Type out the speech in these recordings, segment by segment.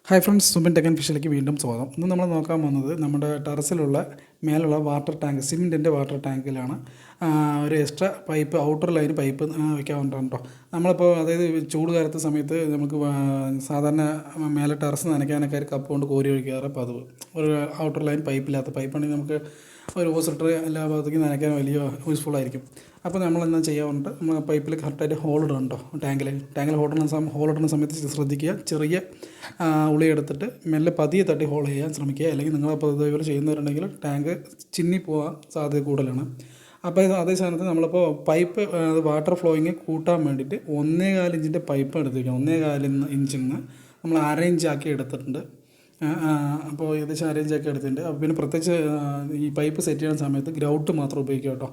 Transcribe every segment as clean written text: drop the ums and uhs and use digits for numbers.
Hi friends, Subin tech and ഫിഷിലേക്ക് വീണ്ടും സ്വാഗതം. ഇന്ന് നമ്മൾ നോക്കാൻ പോകുന്നത് നമ്മുടെ ടെറസിലുള്ള മേലുള്ള വാട്ടർ ടാങ്ക്, സിമെൻറ്റിൻ്റെ വാട്ടർ ടാങ്കിലാണ് ഒരു extra pipe, outer line pipe വയ്ക്കാറുണ്ട് കേട്ടോ. നമ്മളിപ്പോൾ അതായത് ചൂട് കാലത്തെ സമയത്ത് നമുക്ക് സാധാരണ മേലെ ടെറസ് നനയ്ക്കാനൊക്കെ ഒരു കപ്പ് കൊണ്ട് കോരി ഒഴിക്കാറ് പതിവ്. ഒരു ഔട്ടർ ലൈൻ പൈപ്പില്ലാത്ത പൈപ്പാണെങ്കിൽ നമുക്ക് ഒരു ഹോസ് എല്ലാ ഭാഗത്തേക്കും നനയ്ക്കാൻ വലിയ യൂസ്ഫുള്ളായിരിക്കും. അപ്പോൾ നമ്മളെന്താ ചെയ്യാറുണ്ട്, നമ്മൾ പൈപ്പിൽ കറക്റ്റായിട്ട് ഹോൾ ഇടുന്നുണ്ടോ, ടാങ്കിൽ ഹോൾ ഇടുന്ന സമയത്ത് ശ്രദ്ധിക്കുക. ചെറിയ ഉളി എടുത്തിട്ട് മെല്ലെ പതിയെ തട്ടി ഹോൾ ചെയ്യാൻ ശ്രമിക്കുക. അല്ലെങ്കിൽ നിങ്ങളപ്പോൾ ഇതേപോലെ ചെയ്യുന്നവരുണ്ടെങ്കിൽ ടാങ്ക് ചിന്നി പോകാൻ സാധ്യത കൂടുതലാണ്. അപ്പോൾ അതേ സ്ഥാനത്ത് നമ്മളിപ്പോൾ പൈപ്പ് വാട്ടർ ഫ്ലോയിങ് കൂട്ടാൻ വേണ്ടിയിട്ട് 1.25 ഇഞ്ചിൻ്റെ പൈപ്പ് എടുത്തിരിക്കണം. 1.25 ഇഞ്ചിൽ നിന്ന് നമ്മൾ അരയിഞ്ചാക്കി എടുത്തിട്ടുണ്ട്. അപ്പോൾ ഏകദേശം അരയിഞ്ചാക്കി എടുത്തിട്ടുണ്ട്. അപ്പോൾ പിന്നെ പ്രത്യേകിച്ച് ഈ പൈപ്പ് സെറ്റ് ചെയ്യുന്ന സമയത്ത് ഗ്രൗട്ട് മാത്രം ഉപയോഗിക്കുക കേട്ടോ.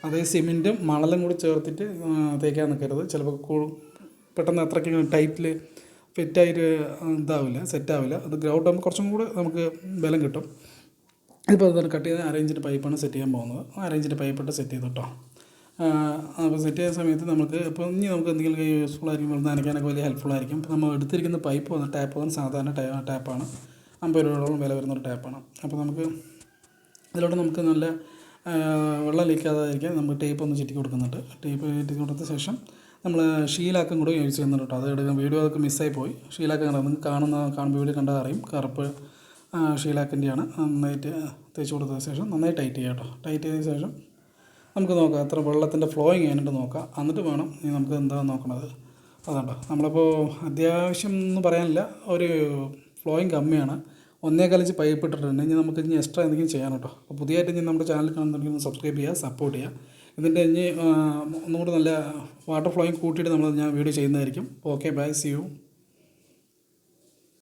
അതേ സിമെൻറ്റും മണലും കൂടി ചേർത്തിട്ട് തേക്കാൻ നിൽക്കരുത്. ചിലപ്പോൾ പെട്ടെന്ന് അത്രയ്ക്ക് ടൈറ്റിൽ ഫിറ്റായിട്ട് സെറ്റാവില്ല. അത് ഗ്രൗട്ട് ആകുമ്പോൾ കുറച്ചും കൂടെ നമുക്ക് ബലം കിട്ടും. ഇപ്പോൾ അത് കട്ട് ചെയ്ത് അരയിഞ്ചിൻ്റെ പൈപ്പാണ് സെറ്റ് ചെയ്യാൻ പോകുന്നത്. അരയിഞ്ചിൻ്റെ പൈപ്പിട്ട് സെറ്റ് ചെയ്ത് കേട്ടോ. അപ്പോൾ സെറ്റ് ചെയ്യുന്ന സമയത്ത് നമുക്ക് ഇപ്പോൾ നമുക്ക് എന്തെങ്കിലും യൂസ്ഫുൾ ആയിരിക്കും, വെള്ളം നനയ്ക്കാനൊക്കെ വലിയ ഹെൽപ്ഫുൾ ആയിരിക്കും. ഇപ്പോൾ നമ്മൾ എടുത്തിരിക്കുന്ന പൈപ്പ് ടാപ്പ് സാധാരണ ടാപ്പാണ്. 50 രൂപയോളം വില വരുന്നൊരു ടാപ്പാണ്. അപ്പോൾ നമുക്ക് ഇതിലോട്ട് നമുക്ക് നല്ല വെള്ളം ലീക്കാതായിരിക്കാൻ നമ്മൾ ടേപ്പ് ഒന്ന് ചുറ്റി കൊടുക്കുന്നുണ്ട്. ടേപ്പ് ചുറ്റി കൊടുത്ത ശേഷം നമ്മൾ ഷീലാക്കും കൂടെ യൂസ് ചെയ്യുന്നുണ്ട് കേട്ടോ. അത് എടുക്കാൻ വീഡിയോ അതൊക്കെ മിസ്സായി പോയി. ഷീലാക്കം നിങ്ങൾക്ക് കാണുമ്പോൾ വീഡിയോ കണ്ടാൽ അറിയും. കറുപ്പ് ഷീലാക്കിൻ്റെയാണ്. നന്നായിട്ട് തേച്ച് കൊടുത്ത ശേഷം നന്നായി ടൈറ്റ് ചെയ്യുക കേട്ടോ. ടൈറ്റ് ചെയ്തതിന് ശേഷം നമുക്ക് നോക്കാം എത്ര വെള്ളത്തിൻ്റെ ഫ്ലോയിങ് കഴിഞ്ഞിട്ട് നോക്കാം. എന്നിട്ട് വേണം നമുക്ക് എന്താണെന്ന് നോക്കണത്. അതുകൊണ്ടോ നമ്മളിപ്പോൾ അത്യാവശ്യം ഒന്നും പറയാനില്ല, ഒരു ഫ്ലോയിങ് കമ്മിയാണ്. 1.25 ഇഞ്ച് പൈപ്പ് ഇട്ടിട്ടുണ്ട്. ഇനി നമുക്ക് എക്സ്ട്രാ എന്തെങ്കിലും ചെയ്യാൻ കേട്ടോ. അപ്പോൾ പുതിയതായിട്ട് ഇനി നമ്മുടെ ചാനൽ കാണുന്നുണ്ടെങ്കിൽ സബ്സ്ക്രൈബ് ചെയ്യുക, സപ്പോർട്ട് ചെയ്യുക. ഇതിൻ്റെ ഒന്നുകൂടി നല്ല വാട്ടർ ഫ്ലോയിങ് കൂട്ടിയിട്ട് ഞാൻ വീഡിയോ ചെയ്യുന്നതായിരിക്കും. Okay, bye, see U.